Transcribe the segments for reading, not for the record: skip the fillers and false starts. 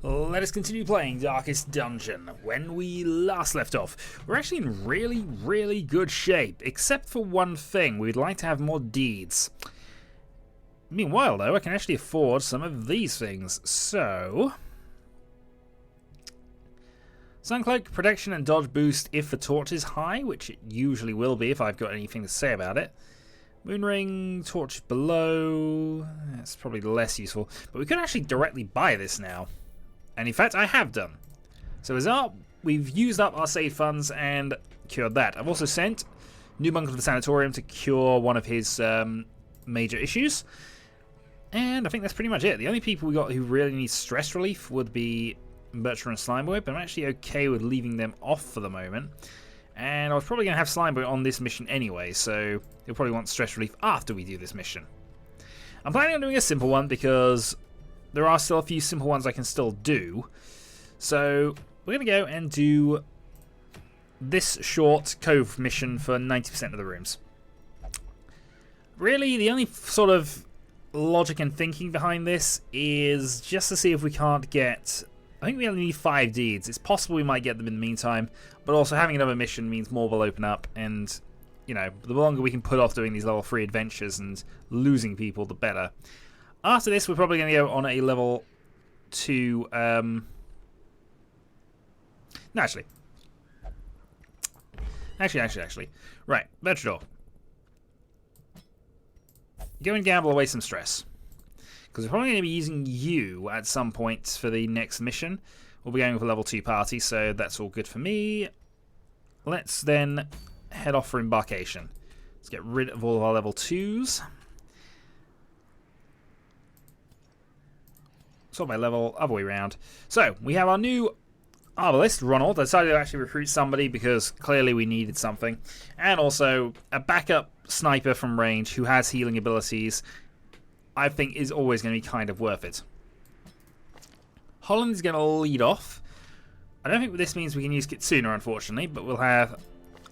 Let us continue playing Darkest Dungeon. When we last left off, we're actually in really good shape, except for one thing. We'd like to have more deeds. Meanwhile, though, I can actually afford some of these things. So, Suncloak, protection and dodge boost if the torch is high, which it usually will be if I've got anything to say about it. Moonring, torch below, that's probably less useful. But we could actually directly buy this now. And in fact, I have done. So as we've used up our save funds and cured that. I've also sent New Monk to the sanatorium to cure one of his major issues. And I think that's pretty much it. The only people we got who really need stress relief would be Bertrand and Slimeboy, but I'm actually okay with leaving them off for the moment. And I was probably going to have Slimeboy on this mission anyway, so he'll probably want stress relief after we do this mission. I'm planning on doing a simple one because there are still a few simple ones I can still do. So we're going to go and do this short cove mission for 90% of the rooms. Really, the only sort of logic and thinking behind this is just to see if we can't get... I think we only need 5 deeds. It's possible we might get them in the meantime, but also having another mission means more will open up, and, you know, the longer we can put off doing these level 3 adventures and losing people, the better. After this, we're probably going to go on a level 2... No, actually. Actually. Right, Vegetable. Go and gamble away some stress. Because we're probably going to be using you at some point for the next mission. We'll be going with a level 2 party, so that's all good for me. Let's then head off for embarkation. Let's get rid of all of our level 2s. Sort by level, other way around. So, we have our new Arbalist, Ronald. I decided to actually recruit somebody because clearly we needed something. And also, a backup sniper from range who has healing abilities, I think is always going to be kind of worth it. Holland is going to lead off. I don't think this means we can use Kitsuna, unfortunately, but we'll have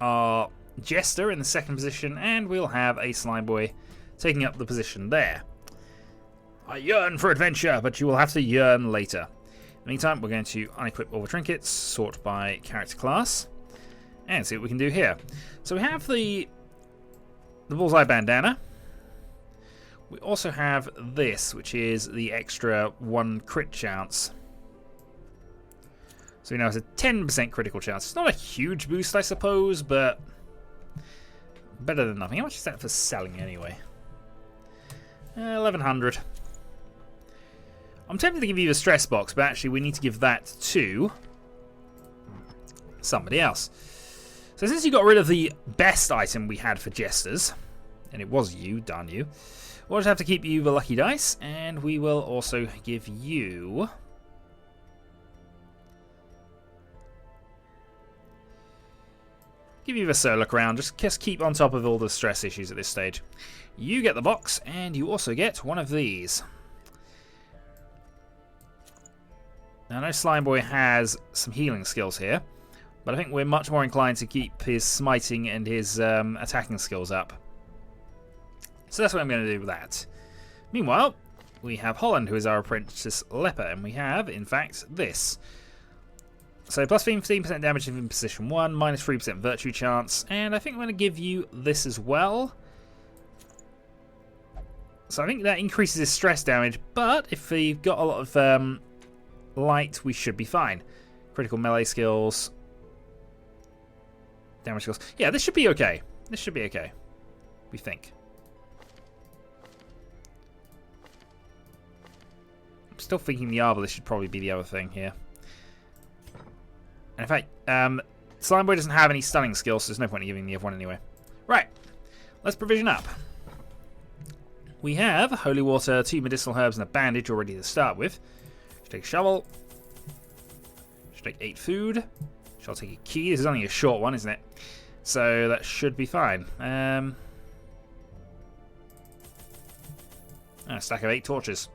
our Jester in the second position, and we'll have a Slimeboy taking up the position there. I yearn for adventure, but you will have to yearn later. In the meantime, we're going to unequip all the trinkets, sort by character class, and see what we can do here. So we have the Bullseye Bandana. We also have this, which is the extra 1 crit chance. So we now have a 10% critical chance. It's not a huge boost, I suppose, but better than nothing. How much is that for selling anyway? 1100. I'm tempted to give you the stress box, but actually we need to give that to somebody else. So since you got rid of the best item we had for Jesters, and it was you, darn you, we'll just have to keep you the lucky dice, and we will also give you... give you the solo crown. Just keep on top of all the stress issues at this stage. You get the box, and you also get one of these. Now, I know Slimeboy has some healing skills here, but I think we're much more inclined to keep his smiting and his attacking skills up. So that's what I'm going to do with that. Meanwhile, we have Holland, who is our apprentice leper, and we have, in fact, this. So plus 15% damage in position 1, minus 3% virtue chance, and I think I'm going to give you this as well. So I think that increases his stress damage, but if we've got a lot of light, we should be fine. Critical melee skills, damage skills. Yeah, this should be okay. This should be okay, we think. I'm still thinking the Arbalist should probably be the other thing here. And in fact, Slimeboy doesn't have any stunning skills, so there's no point in giving the other one anyway. Right, let's provision up. We have holy water, 2 medicinal herbs, and a bandage already to start with. Should take a shovel. Should take 8 food. Shall take a key. This is only a short one, isn't it? So that should be fine. A stack of 8 torches.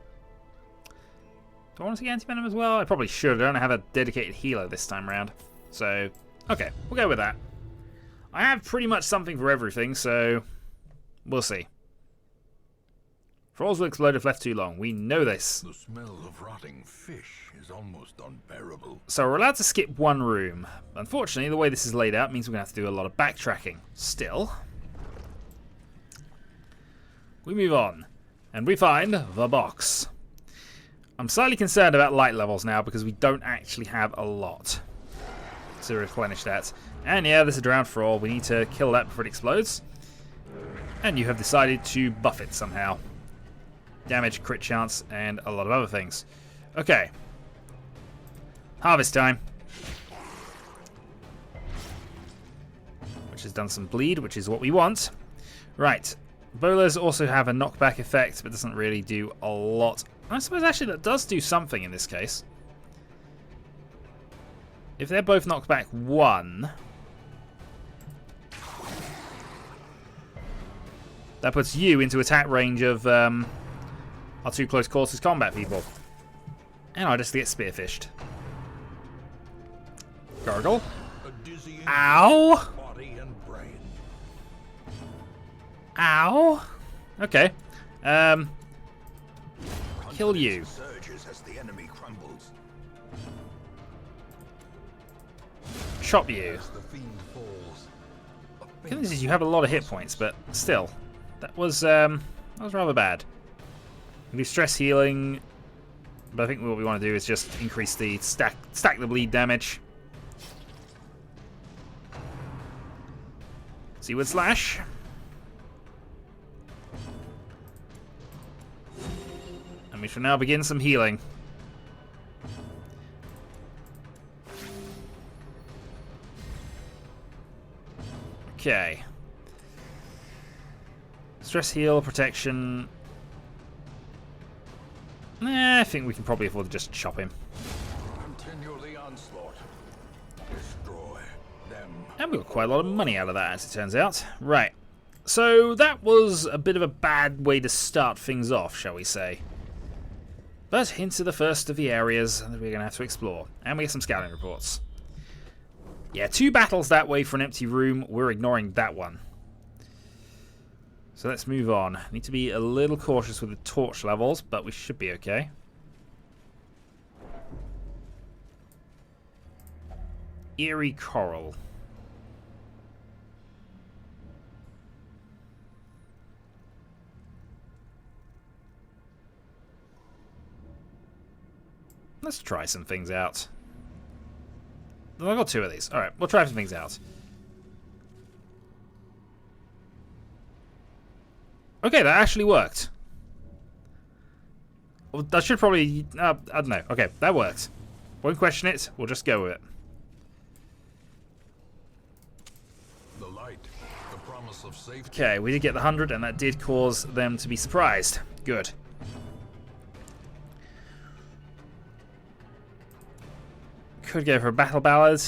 Do I want to take anti-venom as well? I probably should. I don't have a dedicated healer this time around. So, okay, we'll go with that. I have pretty much something for everything, so we'll see. Thralls will explode if left too long. We know this. The smell of rotting fish is almost unbearable. So we're allowed to skip one room. Unfortunately, the way this is laid out means we're going to have to do a lot of backtracking. Still, we move on, and we find the box. I'm slightly concerned about light levels now because we don't actually have a lot to replenish that. And yeah, there's a drowned thrall. We need to kill that before it explodes. And you have decided to buff it somehow. Damage, crit chance, and a lot of other things. Okay. Harvest time. Which has done some bleed, which is what we want. Right. Bolas also have a knockback effect, but doesn't really do a lot. I suppose actually that does do something in this case. If they're both knocked back 1, that puts you into attack range of our 2 close quarters combat people. And I just get spearfished. Gargle. Ow! Ow! Okay. Kill you. Chop you. The thing is, you have a lot of hit points, but still, that was rather bad. We do stress healing, but I think what we want to do is just increase the stack the bleed damage. Seaward slash. And we shall now begin some healing. Okay. Stress heal, protection. I think we can probably afford to just chop him. Continue the onslaught. Destroy them. And we got quite a lot of money out of that, as it turns out. Right. So that was a bit of a bad way to start things off, shall we say. But into the first of the areas that we're going to have to explore. And we get some scouting reports. Yeah, 2 battles that way for an empty room. We're ignoring that one. So let's move on. Need to be a little cautious with the torch levels, but we should be okay. Eerie Coral. Let's try some things out. I've got 2 of these. Alright, we'll try some things out. Okay, that actually worked. Well, that should probably... I don't know. Okay, that worked. Won't question it. We'll just go with it. The light, the promise of safety. Okay, we did get the 100, and that did cause them to be surprised. Good. Could go for a battle ballad,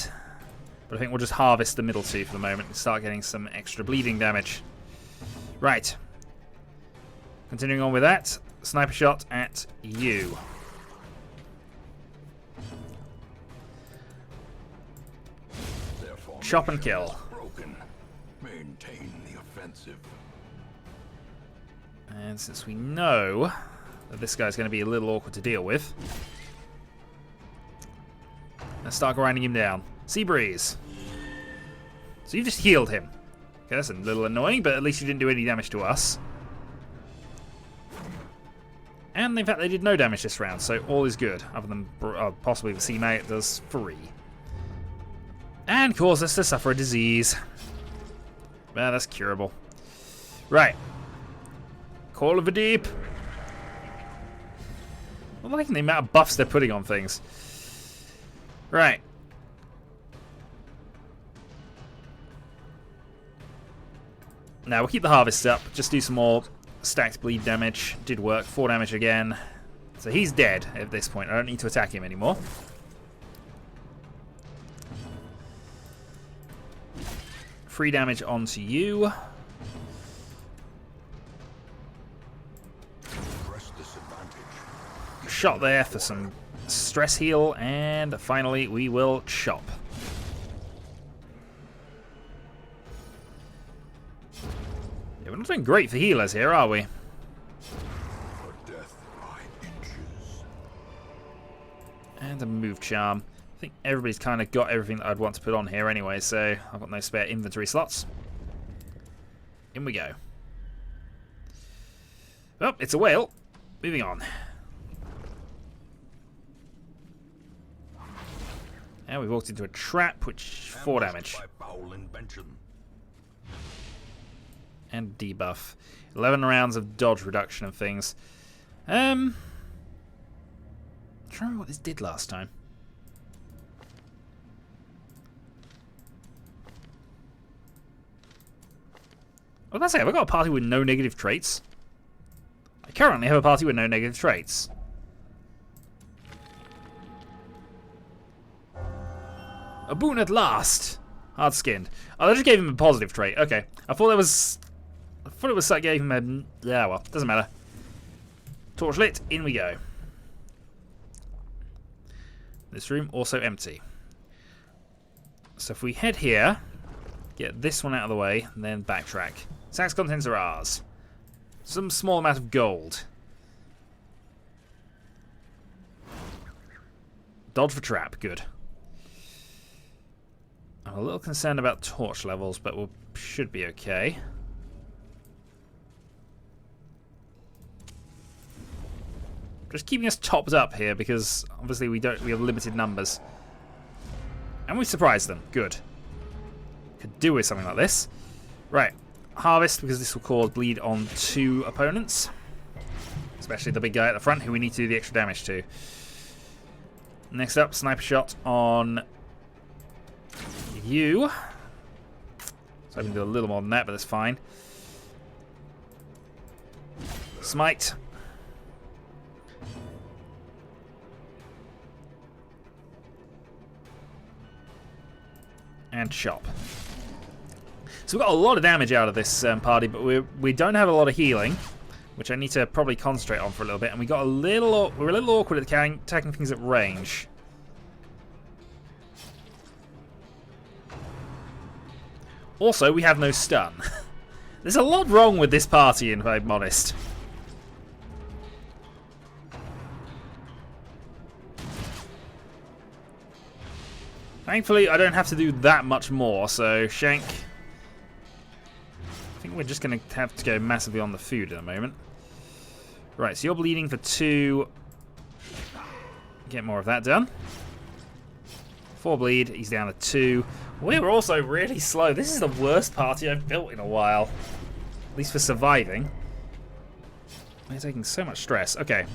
but I think we'll just harvest the middle 2 for the moment and start getting some extra bleeding damage. Right. Continuing on with that, sniper shot at you. Chop and kill. Maintain the offensive. And since we know that this guy's going to be a little awkward to deal with, let's start grinding him down. Sea Breeze. So you just healed him. Okay, that's a little annoying, but at least you didn't do any damage to us. And in fact, they did no damage this round, so all is good. Other than possibly the Sea Maggot does 3. And cause us to suffer a disease. Well, that's curable. Right. Call of the Deep. I'm liking the amount of buffs they're putting on things. Right. Now we'll keep the harvest up. Just do some more stacked bleed damage. Did work. 4 damage again. So he's dead at this point. I don't need to attack him anymore. Free damage onto you. Shot there for some stress heal, and finally we will chop. Yeah, we're not doing great for healers here, are we? And a move charm. I think everybody's kind of got everything that I'd want to put on here anyway, so I've got no spare inventory slots. In we go. Oh, it's a whale. Moving on. And we walked into a trap, which 4 damage. And debuff. 11 rounds of dodge reduction and things. I'm trying to remember what this did last time. I was about to say, have I got a party with no negative traits? I currently have a party with no negative traits. A boon at last! Hard-skinned. Oh, they just gave him a positive trait. Okay. I thought it was that gave him a... Yeah, well, doesn't matter. Torch lit, in we go. This room also empty. So if we head here, get this one out of the way, and then backtrack. Sack's contents are ours. Some small amount of gold. Dodge for trap, good. I'm a little concerned about torch levels, but we should be okay. Just keeping us topped up here because obviously we have limited numbers. And we surprised them. Good. Could do with something like this. Right. Harvest, because this will cause bleed on 2 opponents. Especially the big guy at the front who we need to do the extra damage to. Next up, sniper shot on you. So I can do a little more than that, but that's fine. Smite. And chop. So we've got a lot of damage out of this party, but we don't have a lot of healing, which I need to probably concentrate on for a little bit. And we're a little awkward at attacking things at range. Also, we have no stun. There's a lot wrong with this party, if I'm honest. Thankfully, I don't have to do that much more, so Shank... I think we're just going to have to go massively on the food in a moment. Right, so you're bleeding for 2. Get more of that done. 4 bleed, he's down to 2. We were also really slow. This is the worst party I've built in a while. At least for surviving. We're taking so much stress. Okay.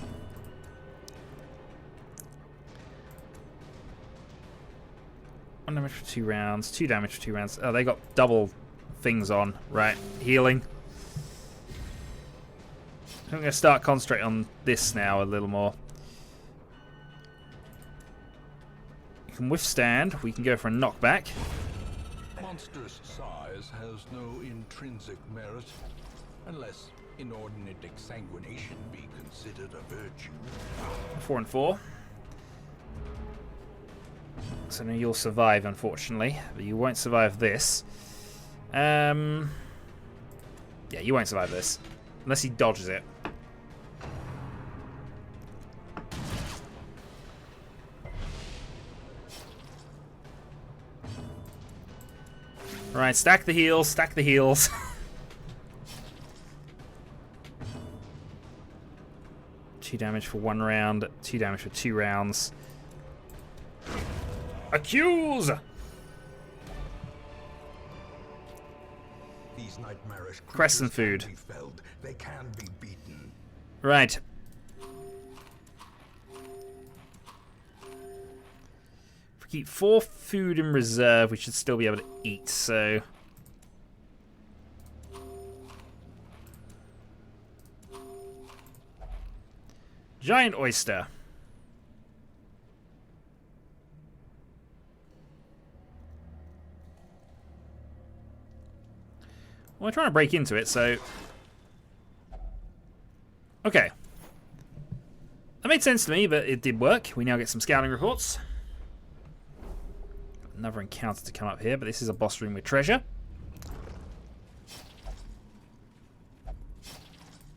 One damage for 2 rounds. 2 damage for 2 rounds. Oh, they got double things on. Right. Healing. I'm going to start concentrating on this now a little more. You can withstand. We can go for a knockback. Monstrous size has no intrinsic merit, unless inordinate exsanguination be considered a virtue. 4 and 4. So now you'll survive, unfortunately, but you won't survive this. Yeah, you won't survive this unless he dodges it. Right, stack the heals, stack the heals. 2 damage for 1 round, 2 damage for 2 rounds. Accuse! These nightmarish Crescent food. can be felled. They can be beaten. Right. If we keep 4 food in reserve, we should still be able to eat, so... Giant oyster. Well, we're trying to break into it, so... Okay. That made sense to me, but it did work. We now get some scouting reports. Another encounter to come up here, but this is a boss room with treasure.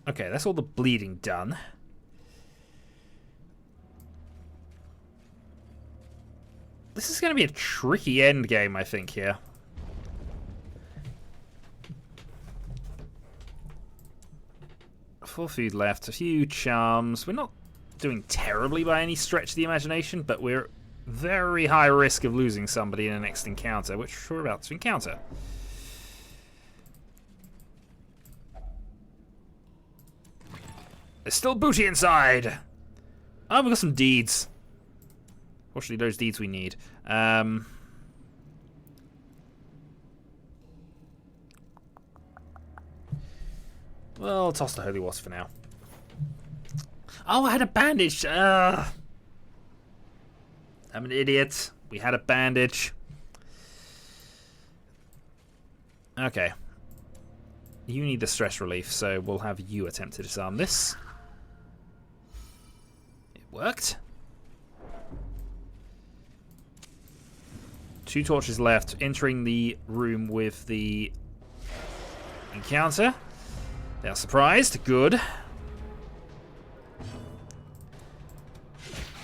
Okay, that's all the bleeding done. This is going to be a tricky end game, I think, here. Full food left, a few charms. We're not doing terribly by any stretch of the imagination, but we're very high risk of losing somebody in the next encounter, which we're about to encounter. There's still booty inside! Oh, we've got some deeds. Fortunately, those deeds we need. Well, I'll toss the Holy Wasp for now. Oh, I had a bandage! I'm an idiot. We had a bandage. Okay. You need the stress relief, so we'll have you attempt to disarm this. It worked. 2 torches left, entering the room with the encounter. They are surprised. Good.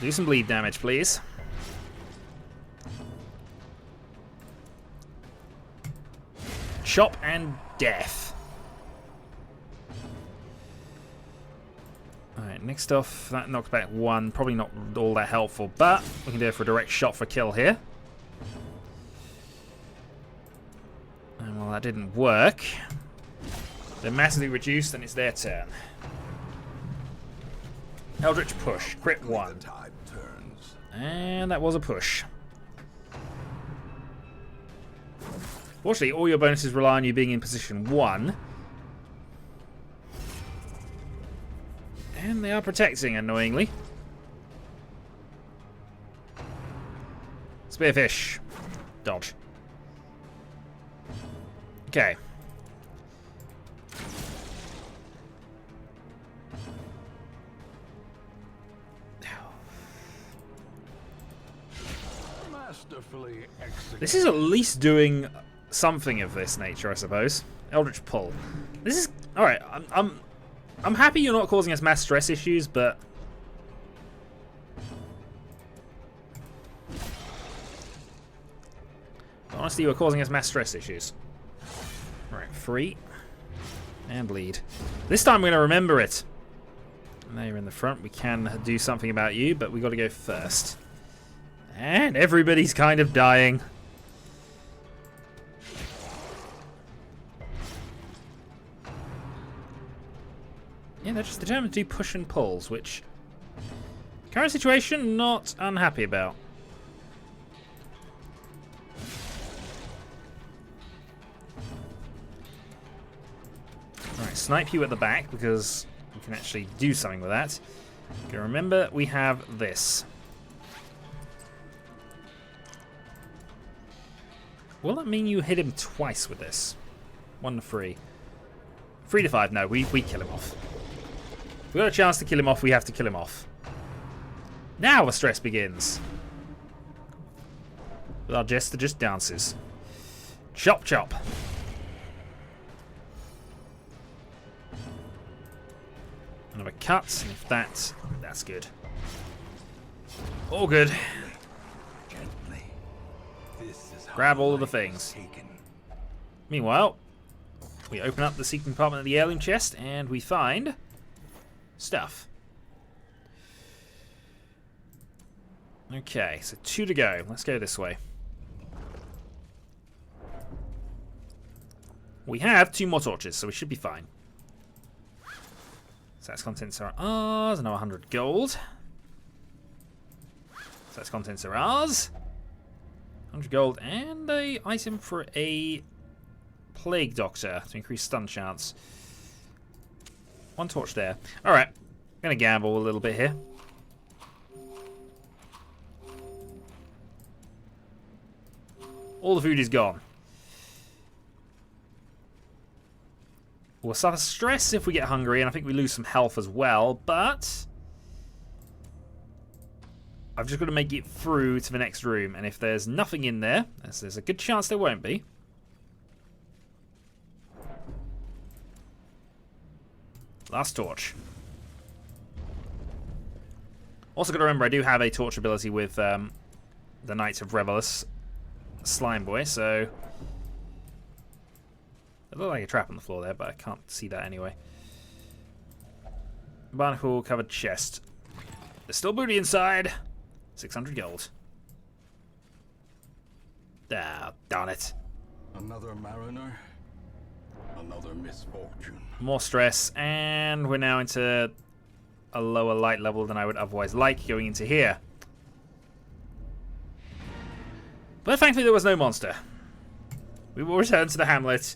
Do some bleed damage, please. Chop and death. Alright, next off, that knocked back 1. Probably not all that helpful, but we can do it for a direct shot for kill here. And well, that didn't work. They're massively reduced, and it's their turn. Eldritch push, crit 1. And that was a push. Fortunately, all your bonuses rely on you being in position 1. And they are protecting, annoyingly. Spearfish. Dodge. Okay. This is at least doing something of this nature, I suppose. Eldritch pull. This is alright. I'm happy you're not causing us mass stress issues, but honestly, you are causing us mass stress issues. Alright, free and bleed. This time we're gonna remember it. Now you're in the front. We can do something about you, but we got to go first. And everybody's kind of dying. Yeah, they're just determined to do push and pulls, which current situation, not unhappy about. Alright, snipe you at the back because we can actually do something with that. Okay, remember, we have this. Will that mean you hit him twice with this? 1 to 3. 3 to 5, no, we kill him off. If we've got a chance to kill him off, we have to kill him off. Now the stress begins. But our jester just dances. Chop chop. Another cut, and if that's good. All good. Grab all of the things. Meanwhile, we open up the secret compartment of the heirloom chest, and we find stuff. Okay, so 2 to go. Let's go this way. We have 2 more torches, so we should be fine. So that's contents are ours. Another 100 gold. So that's contents are ours. 100 gold and a item for a plague doctor to increase stun chance. 1 torch there. Alright. Gonna gamble a little bit here. All the food is gone. We'll suffer stress if we get hungry, and I think we lose some health as well, but I've just got to make it through to the next room, and if there's nothing in there, as there's a good chance there won't be, last torch. Also got to remember I do have a torch ability with the Knights of Revelus Slime Boy, so... It looked like a trap on the floor there, but I can't see that anyway. Barnacle covered chest. There's still booty inside. 600 gold. Ah, darn it. Another mariner, another misfortune. More stress, and we're now into a lower light level than I would otherwise like going into here. But thankfully there was no monster. We will return to the hamlet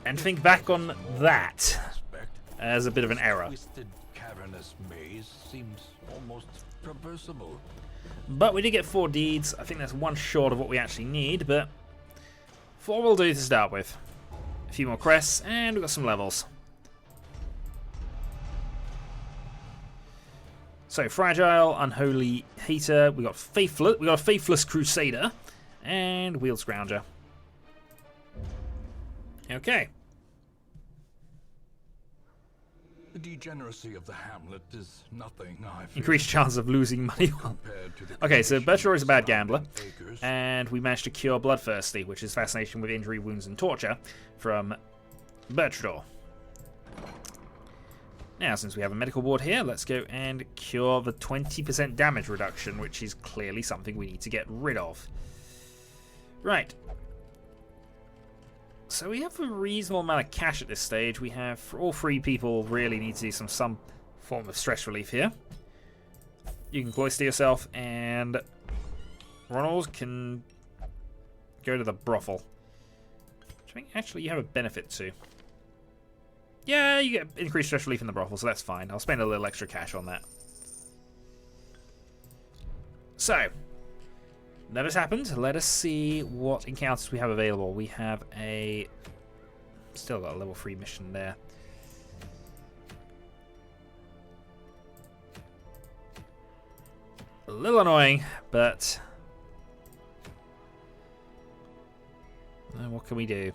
and think back on that as a bit of an error. Twisted, cavernous maze seems almost traversable. But we did get 4 deeds. I think that's one short of what we actually need, but 4 will do to start with. A few more crests, and we've got some levels. So, Fragile, Unholy Hater, we got a Faithless Crusader, and Wheel Scrounger. Okay. The degeneracy of the hamlet is nothing I feel. Increased chance of losing money. Okay, so Bertrand is a bad gambler, and we managed to cure Bloodthirsty, which is fascination with injury, wounds, and torture, from Bertrand. Now, since we have a medical ward here, let's go and cure the 20% damage reduction, which is clearly something we need to get rid of. Right. So we have a reasonable amount of cash at this stage. We have, all 3 people really need to do some form of stress relief here. You can cloister yourself, and Ronald can go to the brothel. Which I think actually you have a benefit to. Yeah, you get increased stress relief in the brothel, so that's fine. I'll spend a little extra cash on that. So, that has happened. Let us see what encounters we have available. We have a... Still got a level 3 mission there. A little annoying, but... what can we do?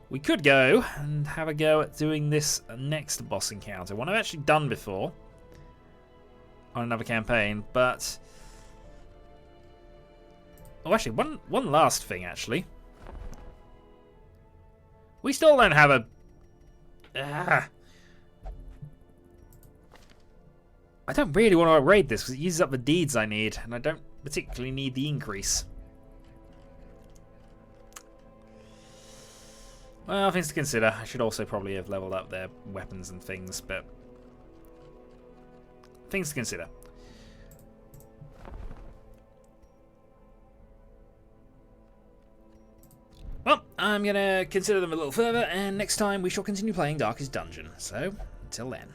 We could go and have a go at doing this next boss encounter. One I've actually done before on another campaign, but... Oh, actually, one last thing, actually. We still don't have a... I don't really want to raid this because it uses up the deeds I need, and I don't particularly need the increase. Well, things to consider. I should also probably have leveled up their weapons and things, but... Things to consider. Well, I'm going to consider them a little further, and next time we shall continue playing Darkest Dungeon. So, until then.